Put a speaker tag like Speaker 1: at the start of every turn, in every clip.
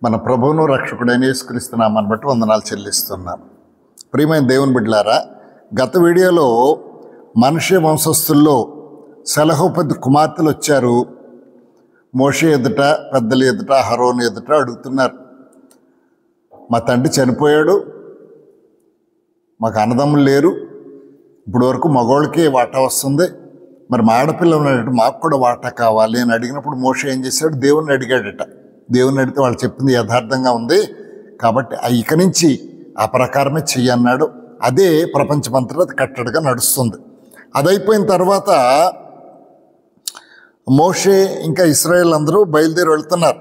Speaker 1: మన ప్రభువును రక్షకుడైన యేసుక్రీస్తు నామాన్ని బట్టి వందనాలు చెల్లిస్తున్నాను. ప్రియమైన దేవుని బిడ్డలారా, గత వీడియోలో మనుష్య వంశస్థుల్లో సెలహోపతి కుమార్తెలు వచ్చారు. మోషే ఎదుట, పెద్దల ఎదుట, అహరోను ఎదుట అడుగుతున్నారు, మా తండ్రి చనిపోయాడు, మాకు అన్నదమ్ములు లేరు, ఇప్పుడు వరకు మగవాళ్ళకి వాటా వస్తుంది, మరి మా ఆడపిల్ల ఉన్నట్టు మాకు కూడా వాటా కావాలి అని అడిగినప్పుడు మోషే ఏం చేశాడు? దేవుణ్ణి అడిగాడట. దేవుని అడిగితే వాళ్ళు చెప్పింది యథార్థంగా ఉంది కాబట్టి ఇక నుంచి ఆ ప్రకారమే చెయ్యన్నాడు. అదే ప్రపంచమంతటా అది కట్టడిగా నడుస్తుంది. అదైపోయిన తర్వాత మోషే ఇంకా ఇశ్రాయేల్ అందరూ బయలుదేరి వెళ్తున్నారు.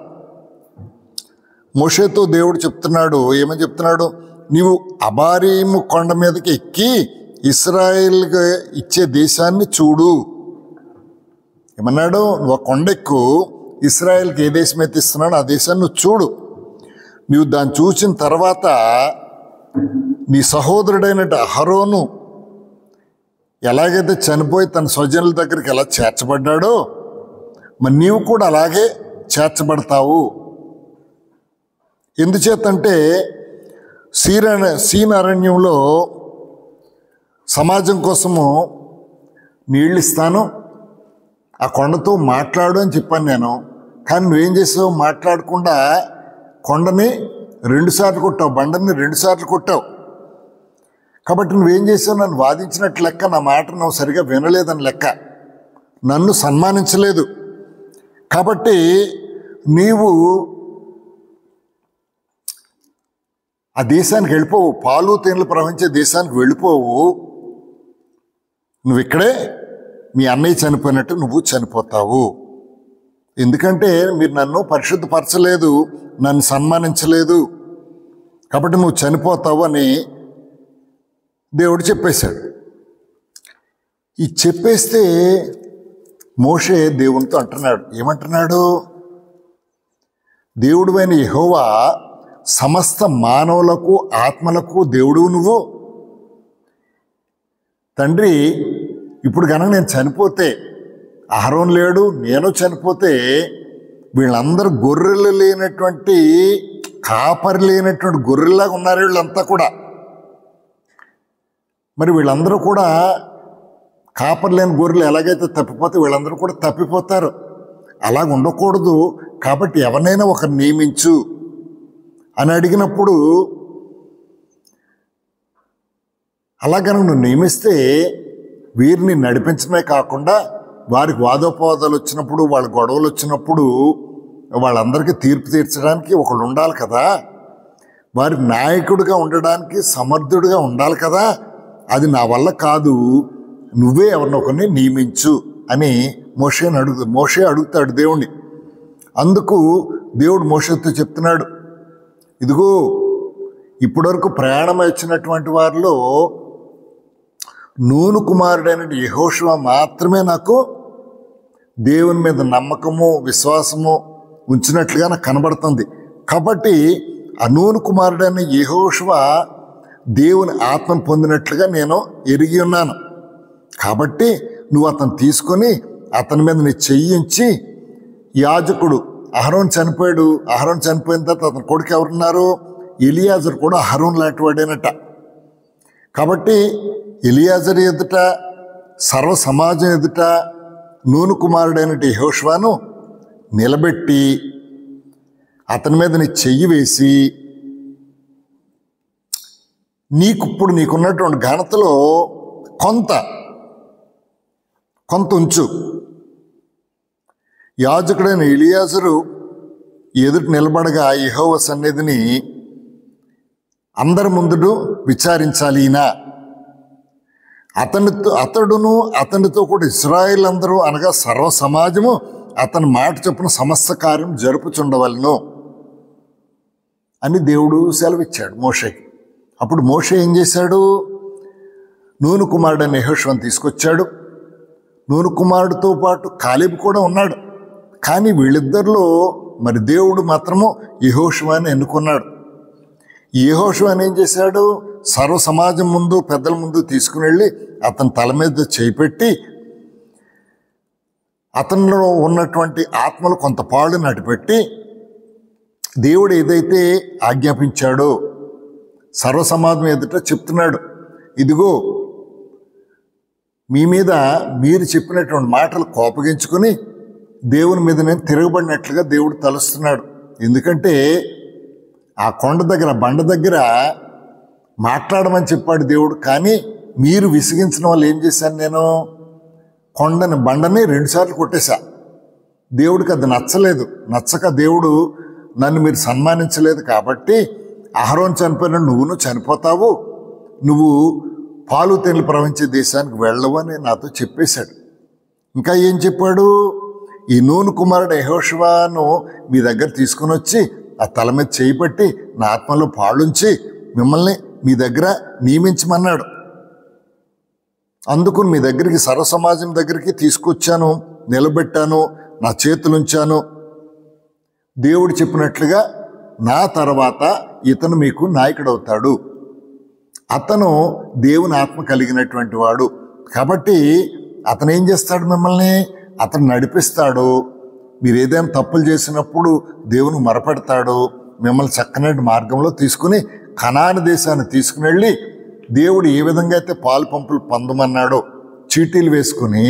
Speaker 1: మోషేతో దేవుడు చెప్తున్నాడు, ఏమని చెప్తున్నాడు? నీవు అబారీము కొండ మీదకి ఎక్కి ఇశ్రాయేల్కి ఇచ్చే దేశాన్ని చూడు. ఏమన్నాడు? నువ్వు ఆ కొండెక్కు, ఇశ్రాయేల్కి ఏ దేశం అయితే ఇస్తున్నాడో ఆ దేశాన్ని నువ్వు చూడు. నువ్వు దాన్ని చూసిన తర్వాత నీ సహోదరుడైన అహరోను ఎలాగైతే చనిపోయి తన స్వజనుల దగ్గరికి ఎలా చేర్చబడ్డాడో మరి నీవు కూడా అలాగే చేర్చబడతావు. ఎందుచేతంటే సీన్ అరణ్యంలో సమాజం కోసము నీళ్ళు ఇస్తాను, ఆ కొండతో మాట్లాడు అని చెప్పాను నేను. కానీ నువ్వేం చేసావు? మాట్లాడకుండా కొండని 2 సార్లు కొట్టావు, బండని 2 సార్లు కొట్టావు. కాబట్టి నువ్వేం చేసావు? నన్ను వాదించినట్టు లెక్క, నా మాట నువ్వు సరిగా వినలేదని లెక్క, నన్ను సన్మానించలేదు. కాబట్టి నీవు ఆ దేశానికి వెళ్ళిపోవు, పాలు తేనెలు ప్రవహించే దేశానికి వెళ్ళిపోవు. నువ్వు ఇక్కడే మీ అన్నయ్య చనిపోయినట్టు నువ్వు చనిపోతావు. ఎందుకంటే మీరు నన్ను పరిశుద్ధపరచలేదు, నన్ను సన్మానించలేదు, కాబట్టి నువ్వు చనిపోతావు అని దేవుడు చెప్పేశాడు. ఈ చెప్పేస్తే మోషే దేవునితో అంటున్నాడు, ఏమంటున్నాడు? దేవుడువైన యెహోవా సమస్త మానవులకు ఆత్మలకు దేవుడు నువ్వు. తండ్రి, ఇప్పుడు కనుక నేను చనిపోతే, అహరోను లేడు, నేను చనిపోతే, వీళ్ళందరూ గొర్రెలు లేనటువంటి, కాపరి లేనటువంటి గొర్రెల్లాగా ఉన్నారు వీళ్ళంతా కూడా. మరి వీళ్ళందరూ కూడా కాపరి లేని గొర్రెలు ఎలాగైతే తప్పిపోతే వీళ్ళందరూ కూడా తప్పిపోతారు. అలాగ ఉండకూడదు, కాబట్టి ఎవరినైనా ఒకరు నియమించు అని అడిగినప్పుడు, అలాగని నువ్వు నియమిస్తే వీరిని నడిపించడమే కాకుండా వారికి వాదోపవాదాలు వచ్చినప్పుడు, వాళ్ళ గొడవలు వచ్చినప్పుడు వాళ్ళందరికీ తీర్పు తీర్చడానికి ఒకళ్ళు ఉండాలి కదా, వారికి నాయకుడిగా ఉండడానికి సమర్థుడిగా ఉండాలి కదా. అది నా వల్ల కాదు, నువ్వే ఎవరినొకరిని నియమించు అని మోషే అడుగుతాడు దేవుణ్ణి. అందుకు దేవుడు మోషేతో చెప్తున్నాడు, ఇదిగో ఇప్పటివరకు ప్రయాణమై వచ్చినటువంటి వారిలో నూను కుమారుడైన యెహోషువ మాత్రమే నాకు దేవుని మీద నమ్మకము, విశ్వాసము ఉంచినట్లుగా నాకు కనబడుతుంది. కాబట్టి ఆ నూను కుమారుడైన యెహోషువ దేవుని ఆత్మను పొందినట్లుగా నేను ఎరిగి ఉన్నాను. కాబట్టి నువ్వు అతను తీసుకొని అతని మీద నీ చెయ్యించి, యాజకుడు అహరోను చనిపోయాడు, అహరోను చనిపోయిన తర్వాత అతని కొడుకు ఎవరున్నారు? ఎలియాజరు కూడా అహరోను లాంటి వాడేనట. కాబట్టి ఎలియాజరు ఎదుట, సర్వ సమాజం ఎదుట నూను కుమారుడైన యెహోషువను నిలబెట్టి అతని మీద నీ చెయ్యి వేసి, ఇప్పుడు నీకున్నటువంటి ఘనతలో కొంత ఉంచు. యాజకుడైన ఎలియాజరు ఎదుట నిలబడగా యెహోవా సన్నిధిని అందరి ముందు విచారించాలి. ఈయన అతడును అతనితో కూడా ఇశ్రాయేల్ అందరూ అనగా సర్వ సమాజము అతని మాట చొప్పున సమస్త కార్యం జరుపుచుండవలను అని దేవుడు సెలవిచ్చాడు మోషేకి. అప్పుడు మోషే ఏం చేశాడు? నూను కుమారుడైన యెహోషువను తీసుకొచ్చాడు. నూను కుమారుడితో పాటు కాలేబు కూడా ఉన్నాడు. కానీ వీళ్ళిద్దరిలో మరి దేవుడు మాత్రము యెహోషువని ఎన్నుకున్నాడు. యెహోషువని ఏం చేశాడు? సర్వ సమాజం ముందు, పెద్దల ముందు తీసుకుని వెళ్ళి అతని తల మీద చేయిపెట్టి అతనిలో ఉన్నటువంటి ఆత్మలు కొంత పాళ్ళు నడిపెట్టి దేవుడు ఏదైతే ఆజ్ఞాపించాడో సర్వసమాజం ఎదుట చెప్తున్నాడు, ఇదిగో మీ మీద మీరు చెప్పినటువంటి మాటలు కోపగించుకొని దేవుని మీద నేను తిరగబడినట్లుగా దేవుడు తలుస్తున్నాడు. ఎందుకంటే ఆ కొండ దగ్గర బండ దగ్గర మాట్లాడమని చెప్పాడు దేవుడు, కానీ మీరు విసిగించిన వాళ్ళు ఏం చేశాను, నేను బండని 2 సార్లు కొట్టేశా. దేవుడికి అది నచ్చలేదు. నచ్చక దేవుడు నన్ను మీరు సన్మానించలేదు కాబట్టి అహరోను చనిపోయిన నువ్వును చనిపోతావు, నువ్వు పాలు తేనెలు ప్రవహించే దేశానికి వెళ్ళవు అని నాతో చెప్పేశాడు. ఇంకా ఏం చెప్పాడు, ఈ నూను కుమారుడు యెహోషువను మీ దగ్గర తీసుకుని వచ్చి ఆ తల మీద చేయి పట్టి నా ఆత్మలో పాలుంచి మిమ్మల్ని మీ దగ్గర నియమించమన్నాడు. అందుకు మీ దగ్గరికి సర్వసమాజం దగ్గరికి తీసుకొచ్చాను, నిలబెట్టాను, నా చేతులుంచాను. దేవుడు చెప్పినట్లుగా నా తర్వాత ఇతను మీకు నాయకుడవుతాడు. అతను దేవుని ఆత్మ కలిగినటువంటి వాడు కాబట్టి అతను ఏం చేస్తాడు, మిమ్మల్ని అతను నడిపిస్తాడు. మీరు ఏదైనా తప్పులు చేసినప్పుడు దేవుని మొరపెడతాడు. మిమ్మల్ని చక్కనటి మార్గంలో తీసుకుని కనాను దేశాన్ని తీసుకుని వెళ్ళి దేవుడు ఏ విధంగా అయితే పాలు పంపులు పొందమన్నాడో చీటీలు వేసుకుని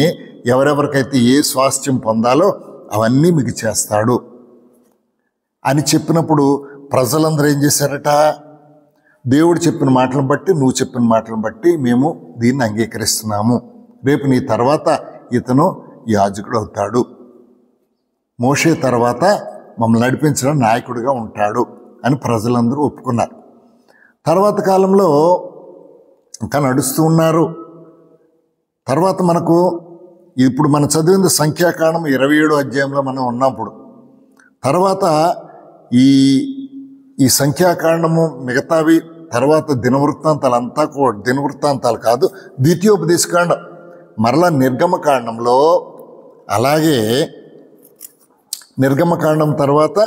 Speaker 1: ఎవరెవరికైతే ఏ స్వాస్థ్యం పొందాలో అవన్నీ మీకు చేస్తాడు అని చెప్పినప్పుడు ప్రజలందరూ ఏం చేశారట, దేవుడు చెప్పిన మాటలను బట్టి, నువ్వు చెప్పిన మాటలను బట్టి మేము దీన్ని అంగీకరిస్తున్నాము. రేపు నీ తర్వాత ఇతను యాజకుడు అవుతాడు, మోషే తర్వాత మమ్మల్ని నడిపించిన నాయకుడిగా ఉంటాడు అని ప్రజలందరూ ఒప్పుకున్నారు. తర్వాత కాలంలో ఇంకా నడుస్తూ ఉన్నారు. తర్వాత మనకు ఇప్పుడు మనం చదివింది సంఖ్యాకాండం 27వ అధ్యాయంలో మనం ఉన్నప్పుడు తర్వాత ఈ సంఖ్యాకాండము మిగతావి తర్వాత దినవృత్తాంతాలంతా కూడా దినవృత్తాంతాలు కాదు, ద్వితీయోపదేశకాండం, మరలా నిర్గమకాండంలో, అలాగే నిర్గమకాండం తర్వాత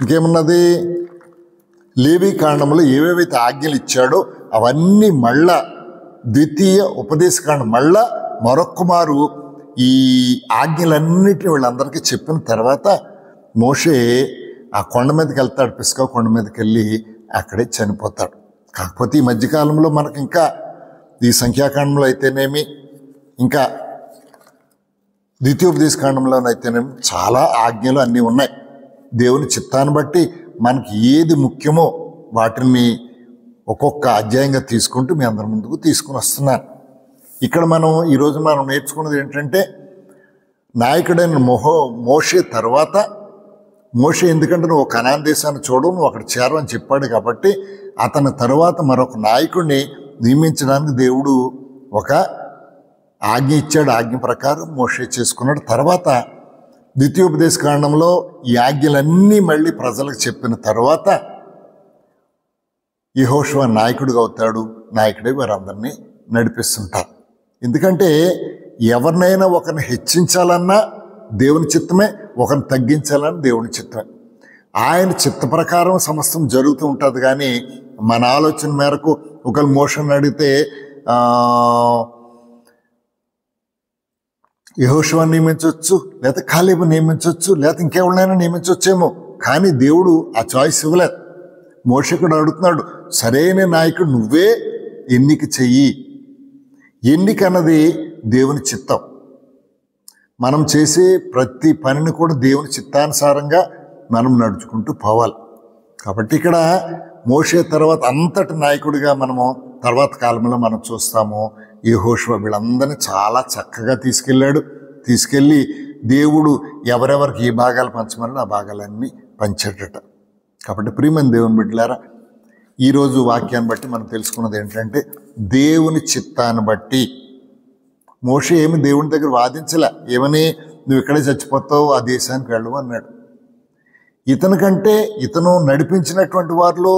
Speaker 1: ఇంకేమున్నది, లేవీ కాండంలో ఏవేవైతే ఆజ్ఞలు ఇచ్చాడో అవన్నీ మళ్ళా ద్వితీయ ఉపదేశకాండం మళ్ళా మరొక్కమారు ఈ ఆజ్ఞలన్నిటిని వీళ్ళందరికీ చెప్పిన తర్వాత మోషే ఆ కొండ మీదకి వెళ్తాడు, పిస్కా కొండ మీదకి వెళ్ళి అక్కడే చనిపోతాడు. కాకపోతే ఈ మధ్యకాలంలో మనకి ఇంకా ఈ సంఖ్యాకాండంలో అయితేనేమి ఇంకా ద్వితీయోపదేశకాండంలోనైతేనేమి చాలా ఆజ్ఞలు అన్నీ ఉన్నాయి. దేవుని చిత్తాన్ని బట్టి మనకి ఏది ముఖ్యమో వాటిని ఒక్కొక్క అధ్యాయంగా తీసుకుంటూ మీ అందరి ముందుకు తీసుకుని వస్తున్నాను. ఇక్కడ ఈరోజు మనం నేర్చుకున్నది ఏంటంటే, నాయకుడైన మోషే తర్వాత, మోషే ఎందుకంటే నువ్వు కనాన్ దేశాన్ని చూడవు, నువ్వు అక్కడ చేరవని చెప్పాడు కాబట్టి అతని తర్వాత మరొక నాయకుడిని నియమించడానికి దేవుడు ఒక ఆజ్ఞ ఇచ్చాడు. ఆజ్ఞ ప్రకారం మోషే చేసుకున్నాడు. తర్వాత ద్వితీయోపదేశకాండంలో ఈ ఆజ్ఞలన్నీ మళ్ళీ ప్రజలకు చెప్పిన తర్వాత యెహోషువ నాయకుడిగా అవుతాడు. నాయకుడే వారందరినీ నడిపిస్తుంటారు. ఎందుకంటే ఎవరినైనా ఒకరిని హెచ్చించాలన్నా దేవుని చిత్తమే, ఒకరిని తగ్గించాలన్నా దేవుని చిత్తమే. ఆయన చిత్త ప్రకారం సమస్తం జరుగుతూ ఉంటుంది. కానీ మన ఆలోచన మేరకు ఒకరు మోషన్ అడిగితే యెహోషువను నియమించవచ్చు, లేకపోతే కాలేబు నియమించవచ్చు, లేకపోతే ఇంకెవరినైనా నియమించవచ్చేమో. కానీ దేవుడు ఆ చాయిస్ ఇవ్వలేదు. మోషే కూడా అడుగుతున్నాడు, సరైన నాయకుడు నువ్వే ఎన్నిక చెయ్యి. ఎన్నిక అన్నది దేవుని చిత్తం. మనం చేసే ప్రతి పనిని కూడా దేవుని చిత్తానుసారంగా మనం నడుచుకుంటూ పోవాలి. కాబట్టి ఇక్కడ మోషే తర్వాత అంతటి నాయకుడిగా మనము తర్వాత కాలంలో మనం చూస్తాము. యెహోషువ వీళ్ళందరినీ చాలా చక్కగా తీసుకెళ్ళి దేవుడు ఎవరెవరికి ఏ భాగాలు పంచమని ఆ భాగాలన్నీ పంచేటట. కాబట్టి ప్రియమైన దేవుని బిడ్డలారా, ఈరోజు వాక్యాన్ని బట్టి మనం తెలుసుకున్నది ఏంటంటే, దేవుని చిత్తాన్ని బట్టి మోషే ఏమి దేవుని దగ్గర వాదించలే. ఏమని, నువ్వు ఇక్కడే చచ్చిపోతావు, ఆ దేశానికి వెళ్ళవు అన్నాడు. ఇతను నడిపించినటువంటి వారిలో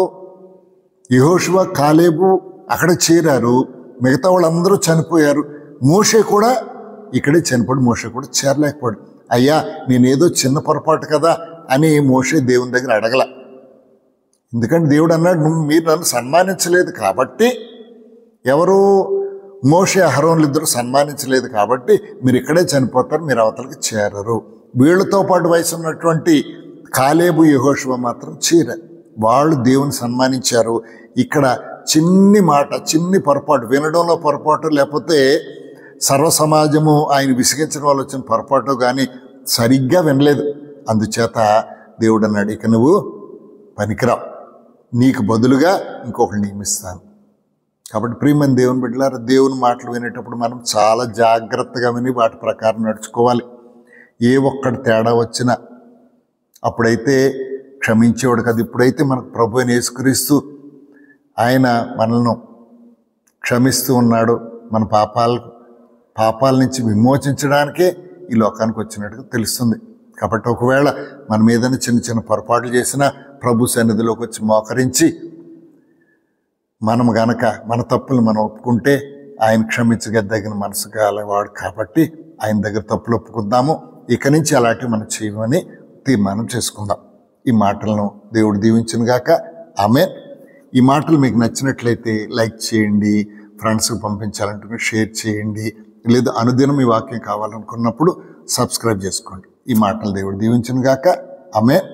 Speaker 1: యెహోషువ, కాలేబు అక్కడ చేరారు. మిగతా వాళ్ళందరూ చనిపోయారు. మోషే కూడా ఇక్కడే చనిపోయాడు. మోషే కూడా చేరలేకపోయాడు. అయ్యా, నేనేదో చిన్న పొరపాటు కదా అని మోషే దేవుని దగ్గర అడగల. ఎందుకంటే దేవుడు అన్నాడు, మీరు నన్ను సన్మానించలేదు కాబట్టి, ఎవరు మోషే అహరోనులు ఇద్దరు సన్మానించలేదు కాబట్టి మీరు ఇక్కడే చనిపోతారు, మీరు అవతలకి చేరరు. వీళ్ళతో పాటు వయసు ఉన్నటువంటి కాలేబు యెహోషువ మాత్రం చేయరు. వాళ్ళు దేవుని సన్మానించారు. ఇక్కడ చిన్ని మాట, చిన్ని పొరపాటు, వినడంలో పొరపాటు, లేకపోతే సర్వ సమాజము ఆయన విసిగించడం వల్ల వచ్చిన పొరపాటు కానీ సరిగ్గా వినలేదు. అందుచేత దేవుడు అన్నాడు, ఇక నువ్వు పనికిరావు, నీకు బదులుగా ఇంకొకరు నియమిస్తాను. కాబట్టి ప్రియమైన దేవుని బిడ్డలారా, దేవుని మాటలు వినేటప్పుడు మనం చాలా జాగ్రత్తగా విని వాటి ప్రకారం నడుచుకోవాలి. ఏ ఒక్కటి తేడా వచ్చినా అప్పుడైతే క్షమించేవాడు కదా. ఇప్పుడైతే మనకు ప్రభు అయిన యేసుక్రీస్తు ఆయన మనల్ని క్షమిస్తూ ఉన్నాడు. మన పాపాల నుంచి విమోచించడానికే ఈ లోకానికి వచ్చినట్టుగా తెలుస్తుంది. కాబట్టి ఒకవేళ మనం ఏదైనా చిన్న చిన్న పొరపాట్లు చేసినా ప్రభు సన్నిధిలోకి వచ్చి మోకరించి మనం గనక మన తప్పులు మనం ఒప్పుకుంటే ఆయన క్షమించగలిగిన మనసు గలవాడు. కాబట్టి ఆయన దగ్గర తప్పులు ఒప్పుకుందాము. ఇక నుంచి అలాంటివి మనం చేయమని తీర్మానం చేసుకుందాం. ఈ మాటలను దేవుడు దీవించును గాక. ఆమేన్. ఈ మాటలు మీకు నచ్చినట్లయితే లైక్ చేయండి, ఫ్రెండ్స్కి పంపించాలంటే షేర్ చేయండి, లేదా అనుదినం ఈ వాక్యం కావాలనుకున్నప్పుడు సబ్స్క్రైబ్ చేసుకోండి. ఈ మాటలు దేవుడు దీవించును గాక. ఆమేన్.